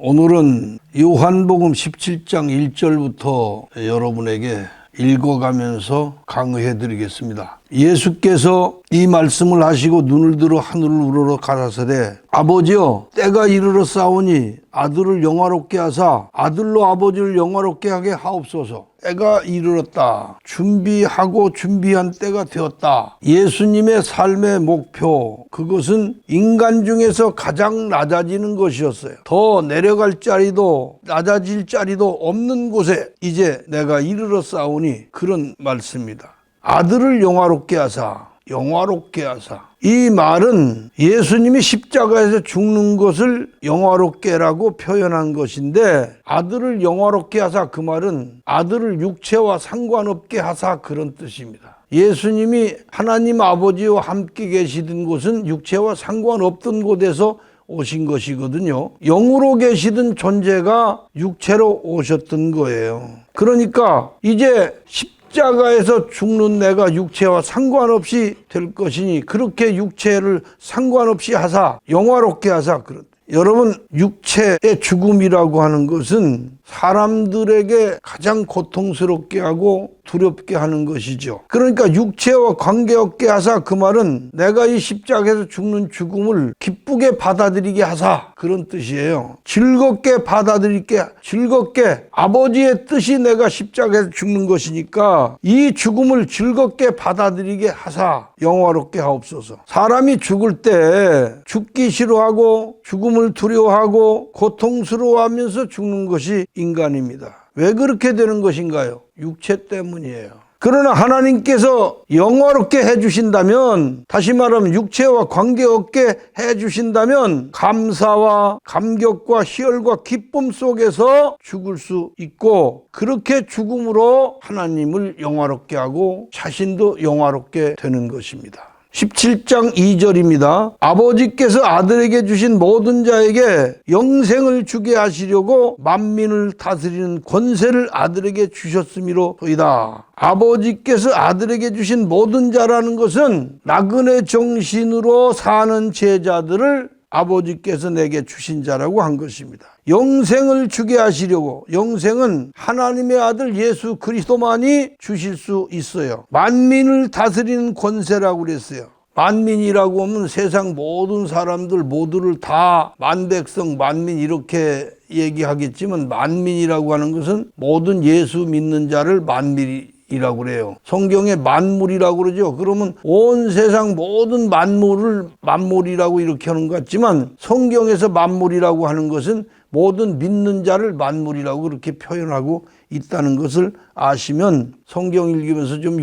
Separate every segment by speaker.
Speaker 1: 오늘은 요한복음 17장 1절부터 여러분에게 읽어가면서 강의해 드리겠습니다. 예수께서 이 말씀을 하시고 눈을 들어 하늘을 우러러 가라사대 아버지여 때가 이르러 싸우니 아들을 영화롭게 하사 아들로 아버지를 영화롭게 하게 하옵소서. 때가 이르렀다. 준비하고 준비한 때가 되었다. 예수님의 삶의 목표, 그것은 인간 중에서 가장 낮아지는 것이었어요. 더 내려갈 자리도 낮아질 자리도 없는 곳에 이제 내가 이르러 싸우니, 그런 말씀입니다. 아들을 영화롭게 하사, 영화롭게 하사. 이 말은 예수님이 십자가에서 죽는 것을 영화롭게라고 표현한 것인데, 아들을 영화롭게 하사, 그 말은 아들을 육체와 상관없게 하사, 그런 뜻입니다. 예수님이 하나님 아버지와 함께 계시던 곳은 육체와 상관없던 곳에서 오신 것이거든요. 영으로 계시던 존재가 육체로 오셨던 거예요. 그러니까 이제 십자가에서 죽는 내가 육체와 상관없이 될 것이니 그렇게 육체를 상관없이 하사, 영화롭게 하사. 그런. 여러분, 육체의 죽음이라고 하는 것은 사람들에게 가장 고통스럽게 하고 두렵게 하는 것이죠. 그러니까 육체와 관계없게 하사, 그 말은 내가 이 십자가에서 죽는 죽음을 기쁘게 받아들이게 하사, 그런 뜻이에요. 즐겁게 받아들이게, 즐겁게, 아버지의 뜻이 내가 십자가에서 죽는 것이니까 이 죽음을 즐겁게 받아들이게 하사, 영화롭게 하옵소서. 사람이 죽을 때 죽기 싫어하고 죽음을 두려워하고 고통스러워하면서 죽는 것이 인간입니다. 왜 그렇게 되는 것인가요? 육체 때문이에요. 그러나 하나님께서 영화롭게 해주신다면, 다시 말하면 육체와 관계없게 해주신다면 감사와 감격과 희열과 기쁨 속에서 죽을 수 있고, 그렇게 죽음으로 하나님을 영화롭게 하고 자신도 영화롭게 되는 것입니다. 17장 2절입니다. 아버지께서 아들에게 주신 모든 자에게 영생을 주게 하시려고 만민을 다스리는 권세를 아들에게 주셨음이로소이다. 아버지께서 아들에게 주신 모든 자라는 것은 나그네 정신으로 사는 제자들을 아버지께서 내게 주신 자라고 한 것입니다. 영생을 주게 하시려고, 영생은 하나님의 아들 예수 그리스도만이 주실 수 있어요. 만민을 다스리는 권세라고 그랬어요. 만민이라고 하면 세상 모든 사람들 모두를 다 만백성, 만민 이렇게 얘기하겠지만, 만민이라고 하는 것은 모든 예수 믿는 자를 만민이라고 그래요. 성경에 만물이라고 그러죠. 그러면 온 세상 모든 만물을 만물이라고 이렇게 하는 것 같지만, 성경에서 만물이라고 하는 것은 모든 믿는 자를 만물이라고 그렇게 표현하고 있다는 것을 아시면 성경 읽으면서 좀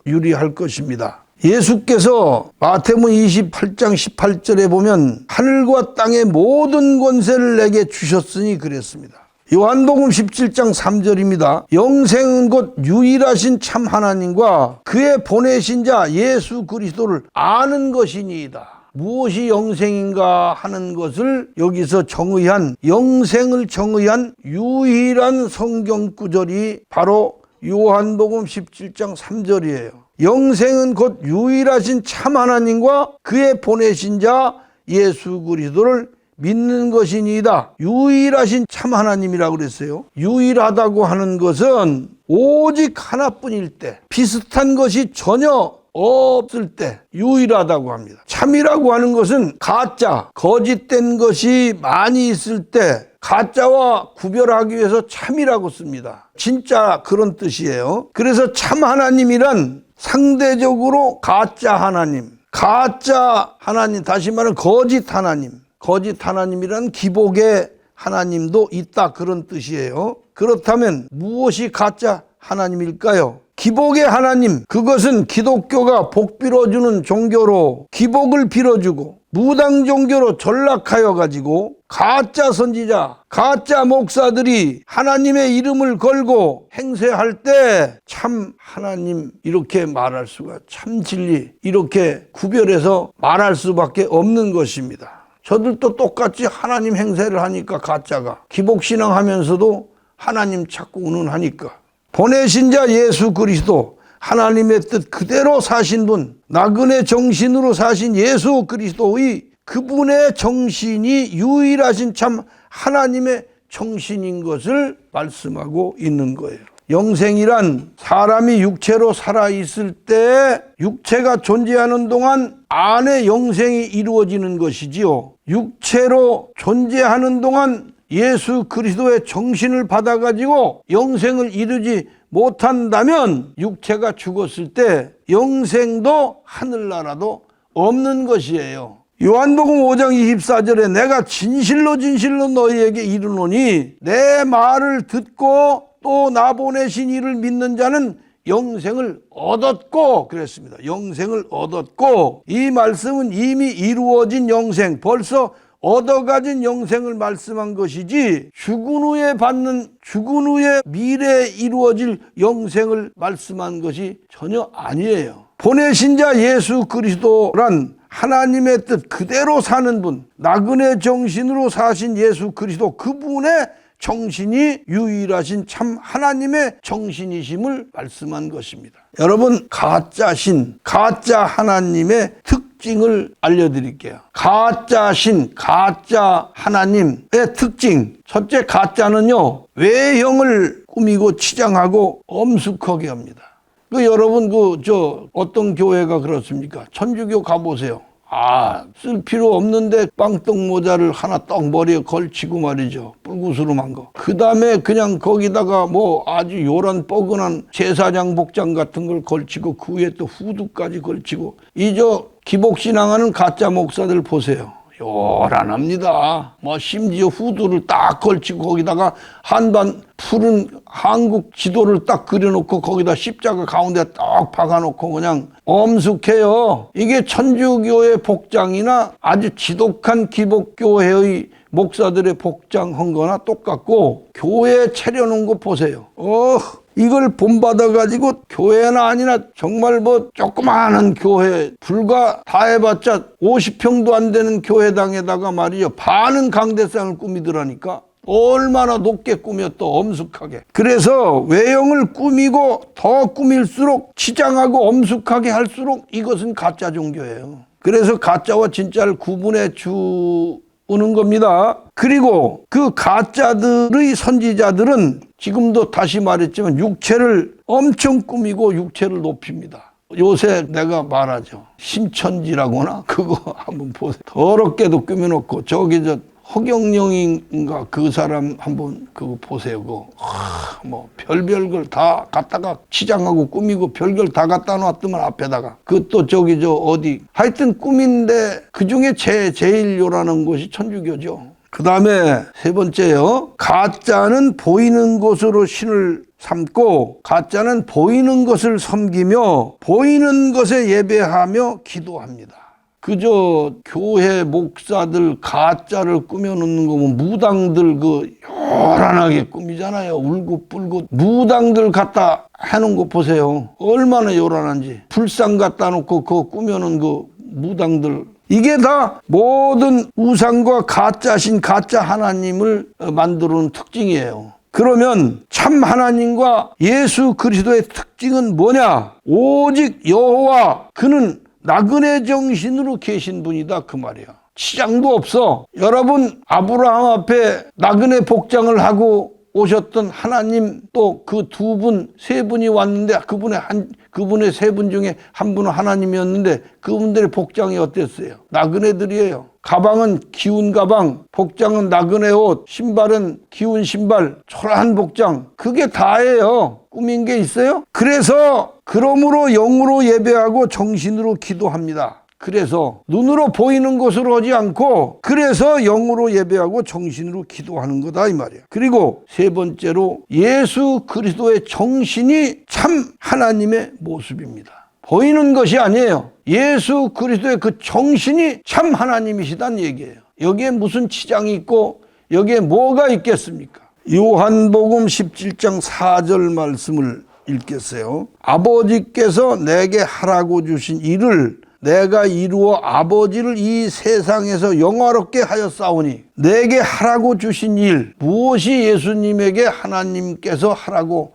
Speaker 1: 유리할 것입니다. 예수께서 마태복음 28장 18절에 보면 하늘과 땅의 모든 권세를 내게 주셨으니 그랬습니다. 요한복음 17장 3절입니다. 영생은 곧 유일하신 참 하나님과 그의 보내신 자 예수 그리스도를 아는 것이니이다. 무엇이 영생인가 하는 것을 여기서 정의한, 영생을 정의한 유일한 성경 구절이 바로 요한복음 17장 3절이에요. 영생은 곧 유일하신 참 하나님과 그의 보내신 자 예수 그리스도를 믿는 것이니이다. 유일하신 참 하나님이라고 그랬어요. 유일하다고 하는 것은 오직 하나뿐일 때, 비슷한 것이 전혀 없을 때 유일하다고 합니다. 참이라고 하는 것은 가짜, 거짓된 것이 많이 있을 때 가짜와 구별하기 위해서 참이라고 씁니다. 진짜 그런 뜻이에요. 그래서 참 하나님이란 상대적으로 가짜 하나님, 가짜 하나님, 다시 말하면 거짓 하나님, 거짓 하나님이란 기복의 하나님도 있다, 그런 뜻이에요. 그렇다면 무엇이 가짜 하나님일까요? 기복의 하나님, 그것은 기독교가 복 빌어주는 종교로 기복을 빌어주고 무당 종교로 전락하여 가지고 가짜 선지자, 가짜 목사들이 하나님의 이름을 걸고 행세할 때 참 하나님 이렇게 말할 수가, 참 진리 이렇게 구별해서 말할 수밖에 없는 것입니다. 저들도 똑같이 하나님 행세를 하니까, 가짜가 기복신앙 하면서도 하나님 자꾸 운운하니까. 보내신 자 예수 그리스도, 하나님의 뜻 그대로 사신 분, 나그네 정신으로 사신 예수 그리스도의 그분의 정신이 유일하신 참 하나님의 정신인 것을 말씀하고 있는 거예요. 영생이란 사람이 육체로 살아있을 때 육체가 존재하는 동안 안에 영생이 이루어지는 것이지요. 육체로 존재하는 동안 예수 그리스도의 정신을 받아가지고 영생을 이루지 못한다면 육체가 죽었을 때 영생도 하늘나라도 없는 것이에요. 요한복음 5장 24절에 내가 진실로 진실로 너희에게 이르노니 내 말을 듣고 또 나 보내신 이를 믿는 자는 영생을 얻었고 그랬습니다. 영생을 얻었고, 이 말씀은 이미 이루어진 영생, 벌써 얻어가진 영생을 말씀한 것이지 죽은 후에 미래에 이루어질 영생을 말씀한 것이 전혀 아니에요. 보내신 자 예수 그리스도란 하나님의 뜻 그대로 사는 분, 나그네 정신으로 사신 예수 그리스도, 그분의 정신이 유일하신 참 하나님의 정신이심을 말씀한 것입니다. 여러분, 가짜 신, 가짜 하나님의 특징을 알려드릴게요. 가짜 신, 가짜 하나님의 특징. 첫째, 가짜는요, 외형을 꾸미고 치장하고 엄숙하게 합니다. 여러분, 어떤 교회가 그렇습니까? 천주교 가보세요. 쓸 필요 없는데 빵떡 모자를 하나 떡 머리에 걸치고 말이죠. 뿔구스름한 거. 그 다음에 그냥 거기다가 아주 요란 뻐근한 제사장 복장 같은 걸 걸치고 그 위에 또 후드까지 걸치고, 기복신앙하는 가짜 목사들 보세요. 요란합니다. 심지어 후드를 딱 걸치고 거기다가 한반 푸른 한국 지도를 딱 그려놓고 거기다 십자가 가운데 딱 박아놓고 그냥 엄숙해요. 이게 천주교의 복장이나 아주 지독한 기복교회의 목사들의 복장한 거나 똑같고, 교회에 차려놓은 거 보세요. 이걸 본받아가지고 교회나 아니나 정말 조그마한 교회, 불과 다 해봤자 50평도 안 되는 교회당에다가 말이죠, 반은 강대상을 꾸미더라니까. 얼마나 높게 꾸며 또 엄숙하게. 그래서 외형을 꾸미고 더 꾸밀수록, 치장하고 엄숙하게 할수록 이것은 가짜 종교예요. 그래서 가짜와 진짜를 구분해 주는 겁니다. 그리고 그 가짜들의 선지자들은 지금도 다시 말했지만 육체를 엄청 꾸미고 육체를 높입니다. 요새 내가 말하죠, 신천지라거나 그거 한번 보세요. 더럽게도 꾸며놓고 허경영인가 그 사람 한번 그거 보세요. 별별 걸 다 갖다가 치장하고 꾸미고 별걸 다 갖다 놨더만 앞에다가 그것도 어디 하여튼 꾸민데 그중에 제일 요라는 것이 천주교죠. 그 다음에 세 번째요, 가짜는 보이는 것으로 신을 삼고 가짜는 보이는 것을 섬기며 보이는 것에 예배하며 기도합니다. 교회 목사들 가짜를 꾸며놓는 거 보면 무당들 요란하게 꾸미잖아요. 울긋불긋 무당들 갖다 해놓은 거 보세요. 얼마나 요란한지. 불상 갖다 놓고 그거 꾸며놓은 무당들. 이게 다 모든 우상과 가짜신 가짜 하나님을 만들어 놓은 특징이에요. 그러면 참 하나님과 예수 그리스도의 특징은 뭐냐? 오직 여호와, 그는 나그네 정신으로 계신 분이다, 그 말이야. 치장도 없어. 여러분, 아브라함 앞에 나그네 복장을 하고 오셨던 하나님, 또 그 세 분이 왔는데 그분의 세 분 중에 한 분은 하나님이었는데 그분들의 복장이 어땠어요? 나그네들이에요. 가방은 기운 가방, 복장은 나그네 옷, 신발은 기운 신발, 초라한 복장. 그게 다예요. 꾸민 게 있어요? 그러므로 영으로 예배하고 정신으로 기도합니다. 그래서 눈으로 보이는 것으로 하지 않고, 그래서 영으로 예배하고 정신으로 기도하는 거다, 이 말이야. 그리고 세 번째로 예수 그리스도의 정신이 참 하나님의 모습입니다. 보이는 것이 아니에요. 예수 그리스도의 그 정신이 참 하나님이시다는 얘기예요. 여기에 무슨 치장이 있고 여기에 뭐가 있겠습니까? 요한복음 17장 4절 말씀을 읽겠어요. 아버지께서 내게 하라고 주신 일을 내가 이루어 아버지를 이 세상에서 영화롭게 하였사오니, 내게 하라고 주신 일, 무엇이 예수님에게 하나님께서 하라고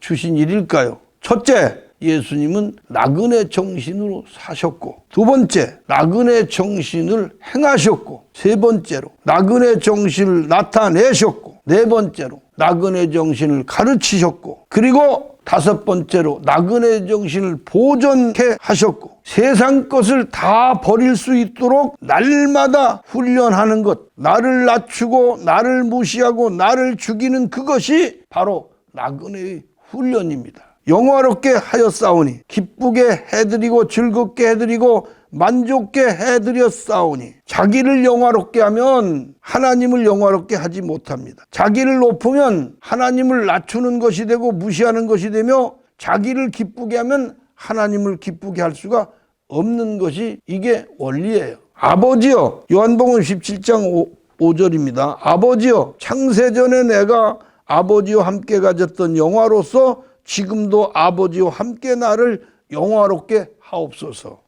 Speaker 1: 주신 일일까요? 첫째, 예수님은 나그네 정신으로 사셨고, 두 번째, 나그네 정신을 행하셨고, 세 번째로 나그네 정신을 나타내셨고, 네 번째로 나그네 정신을 가르치셨고, 그리고 다섯 번째로 나그네 정신을 보존케 하셨고, 세상 것을 다 버릴 수 있도록 날마다 훈련하는 것, 나를 낮추고 나를 무시하고 나를 죽이는 그것이 바로 나그네의 훈련입니다. 영화롭게 하였사오니, 기쁘게 해드리고 즐겁게 해드리고 만족게 해드렸사오니, 자기를 영화롭게 하면 하나님을 영화롭게 하지 못합니다. 자기를 높으면 하나님을 낮추는 것이 되고 무시하는 것이 되며, 자기를 기쁘게 하면 하나님을 기쁘게 할 수가 없는 것이 이게 원리예요. 아버지여, 요한복음 17장 5절입니다. 아버지여, 창세전에 내가 아버지와 함께 가졌던 영화로서 지금도 아버지와 함께 나를 영화롭게 하옵소서.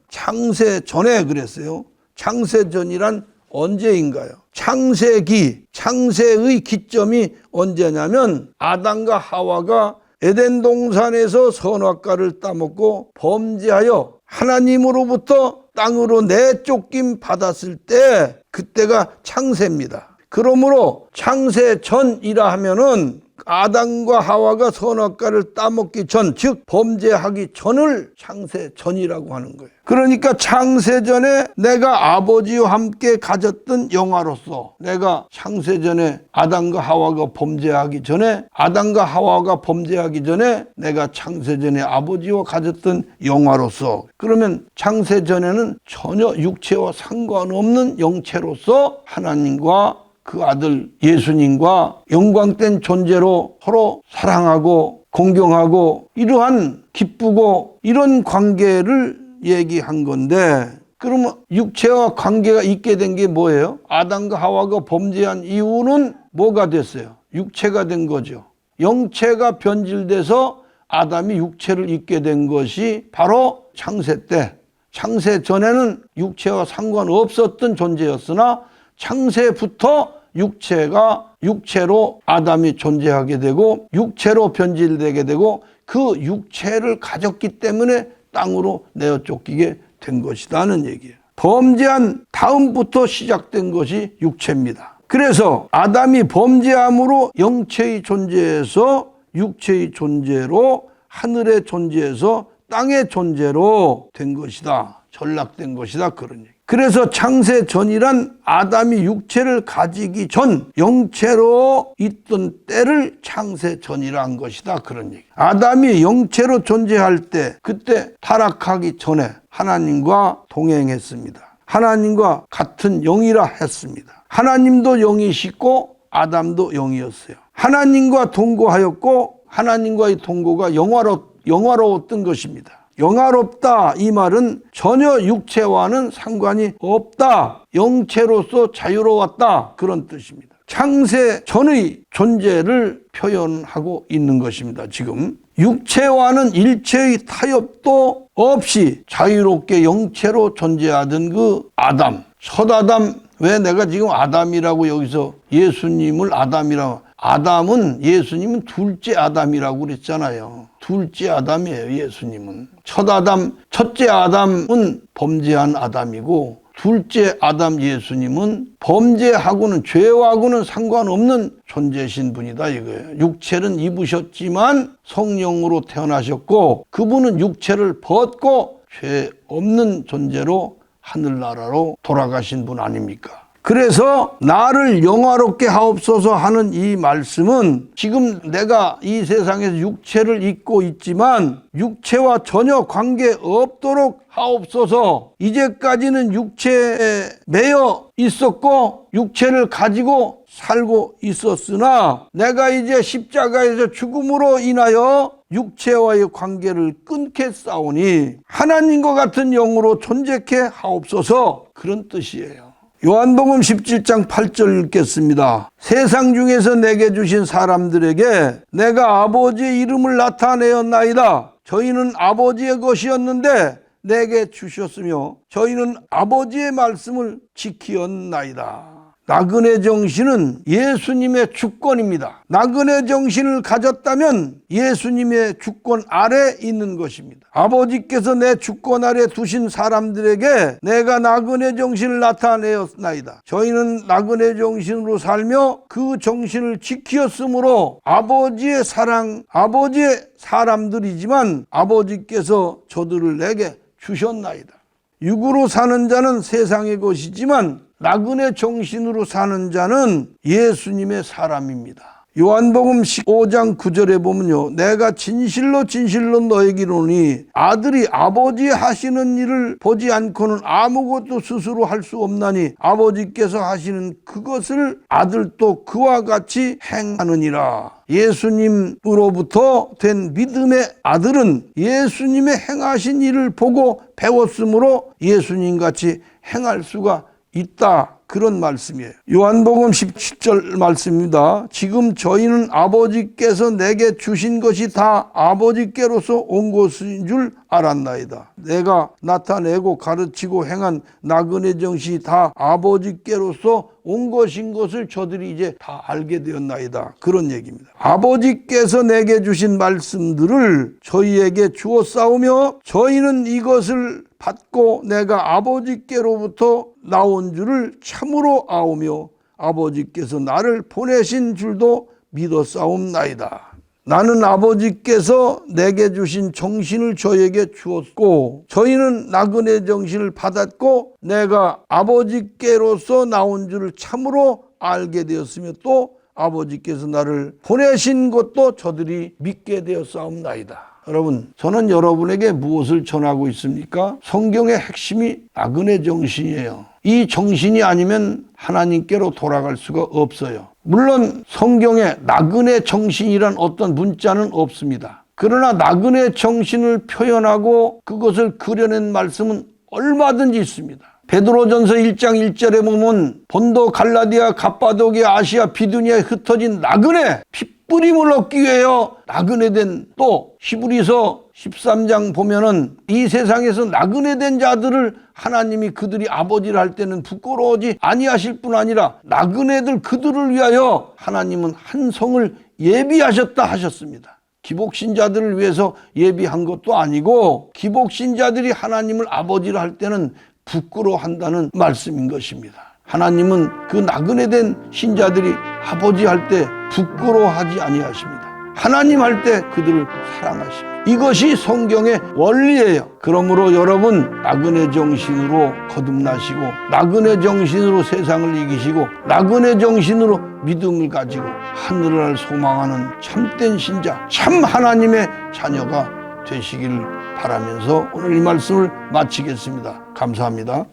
Speaker 1: 창세 전에 그랬어요. 창세 전이란 언제인가요? 창세기, 창세의 기점이 언제냐면 아담과 하와가 에덴 동산에서 선악과를 따먹고 범죄하여 하나님으로부터 땅으로 내쫓김 받았을 때, 그때가 창세입니다. 그러므로 창세 전이라 하면은 아담과 하와가 선악과를 따먹기 전, 즉 범죄하기 전을 창세 전이라고 하는 거예요. 그러니까 창세 전에 내가 아버지와 함께 가졌던 영화로서, 내가 창세 전에 아담과 하와가 범죄하기 전에, 아담과 하와가 범죄하기 전에 내가 창세 전에 아버지와 가졌던 영화로서, 그러면 창세 전에는 전혀 육체와 상관없는 영체로서 하나님과 그 아들 예수님과 영광된 존재로 서로 사랑하고 공경하고 이러한 기쁘고 이런 관계를 얘기한 건데, 그러면 육체와 관계가 있게 된 게 뭐예요? 아담과 하와가 범죄한 이유는 뭐가 됐어요? 육체가 된 거죠. 영체가 변질돼서 아담이 육체를 입게 된 것이 바로 창세 때, 창세 전에는 육체와 상관없었던 존재였으나 창세부터 육체가 육체로 아담이 존재하게 되고 육체로 변질되게 되고 그 육체를 가졌기 때문에 땅으로 내어 쫓기게 된 것이라는 얘기예요. 범죄한 다음부터 시작된 것이 육체입니다. 그래서 아담이 범죄함으로 영체의 존재에서 육체의 존재로, 하늘의 존재에서 땅의 존재로 된 것이다, 전락된 것이다, 그런 얘기. 그래서 창세 전이란 아담이 육체를 가지기 전 영체로 있던 때를 창세 전이라 한 것이다, 그런 얘기. 아담이 영체로 존재할 때, 그때 타락하기 전에 하나님과 동행했습니다. 하나님과 같은 영이라 했습니다. 하나님도 영이시고 아담도 영이었어요. 하나님과 동거하였고 하나님과의 동거가 영화로웠던 것입니다. 영화롭다, 이 말은 전혀 육체와는 상관이 없다, 영체로서 자유로웠다, 그런 뜻입니다. 창세 전의 존재를 표현하고 있는 것입니다. 지금 육체와는 일체의 타협도 없이 자유롭게 영체로 존재하던 그 아담, 첫 아담. 왜 내가 지금 아담이라고 여기서 예수님을 아담이라고, 아담은, 예수님은 둘째 아담이라고 그랬잖아요. 둘째 아담이에요, 예수님은. 첫 아담, 첫째 아담은 범죄한 아담이고, 둘째 아담 예수님은 범죄하고는, 죄하고는 상관없는 존재신 분이다, 이거예요. 육체는 입으셨지만 성령으로 태어나셨고, 그분은 육체를 벗고 죄 없는 존재로 하늘나라로 돌아가신 분 아닙니까? 그래서 나를 영화롭게 하옵소서 하는 이 말씀은, 지금 내가 이 세상에서 육체를 입고 있지만 육체와 전혀 관계없도록 하옵소서. 이제까지는 육체에 매여 있었고 육체를 가지고 살고 있었으나 내가 이제 십자가에서 죽음으로 인하여 육체와의 관계를 끊겠사오니 하나님과 같은 영으로 존재케 하옵소서, 그런 뜻이에요. 요한복음 17장 8절 읽겠습니다. 세상 중에서 내게 주신 사람들에게 내가 아버지의 이름을 나타내었나이다. 저희는 아버지의 것이었는데 내게 주셨으며 저희는 아버지의 말씀을 지키었나이다. 나그네 정신은 예수님의 주권입니다. 나그네 정신을 가졌다면 예수님의 주권 아래 있는 것입니다. 아버지께서 내 주권 아래 두신 사람들에게 내가 나그네 정신을 나타내었나이다. 저희는 나그네 정신으로 살며 그 정신을 지키었으므로 아버지의 사랑, 아버지의 사람들이지만 아버지께서 저들을 내게 주셨나이다. 육으로 사는 자는 세상의 것이지만 나그네 정신으로 사는 자는 예수님의 사람입니다. 요한복음 15장 9절에 보면요, 내가 진실로 진실로 너에게 이르노니 아들이 아버지 하시는 일을 보지 않고는 아무것도 스스로 할 수 없나니 아버지께서 하시는 그것을 아들도 그와 같이 행하느니라. 예수님으로부터 된 믿음의 아들은 예수님의 행하신 일을 보고 배웠으므로 예수님같이 행할 수가 있다. 그런 말씀이에요. 요한복음 17절 말씀입니다. 지금 저희는 아버지께서 내게 주신 것이 다 아버지께로서 온 것인 줄 알았나이다. 내가 나타내고 가르치고 행한 나그네 정신이 다 아버지께로서 온 것인 것을 저들이 이제 다 알게 되었나이다. 그런 얘기입니다. 아버지께서 내게 주신 말씀들을 저희에게 주었사오며 저희는 이것을 받고 내가 아버지께로부터 나온 줄을 참으로 아오며 아버지께서 나를 보내신 줄도 믿었사옵나이다. 나는 아버지께서 내게 주신 정신을 저에게 주었고 저희는 나그네 정신을 받았고 내가 아버지께로서 나온 줄을 참으로 알게 되었으며 또 아버지께서 나를 보내신 것도 저들이 믿게 되었사옵나이다. 여러분, 저는 여러분에게 무엇을 전하고 있습니까? 성경의 핵심이 나그네 정신이에요. 이 정신이 아니면 하나님께로 돌아갈 수가 없어요. 물론 성경에 나그네 정신이란 어떤 문자는 없습니다. 그러나 나그네 정신을 표현하고 그것을 그려낸 말씀은 얼마든지 있습니다. 베드로전서 1장 1절에 보면 본도, 갈라디아, 갑바도기아, 아시아, 비두니아에 흩어진 나그네 핏뿌림을 얻기 위하여 나그네된, 또 히브리서 13장 보면은 이 세상에서 나그네된 자들을 하나님이 그들이 아버지를 할 때는 부끄러워하지 아니하실 뿐 아니라 나그네들 그들을 위하여 하나님은 한 성을 예비하셨다 하셨습니다. 기복신자들을 위해서 예비한 것도 아니고 기복신자들이 하나님을 아버지를 할 때는 부끄러워한다는 말씀인 것입니다. 하나님은 그 나그네된 신자들이 아버지 할 때 부끄러워하지 아니하십니다. 하나님 할 때 그들을 사랑하십니다. 이것이 성경의 원리예요. 그러므로 여러분, 나그네 정신으로 거듭나시고 나그네 정신으로 세상을 이기시고 나그네 정신으로 믿음을 가지고 하늘을 날 소망하는 참된 신자, 참 하나님의 자녀가 되시길 바라면서 오늘 이 말씀을 마치겠습니다. 감사합니다.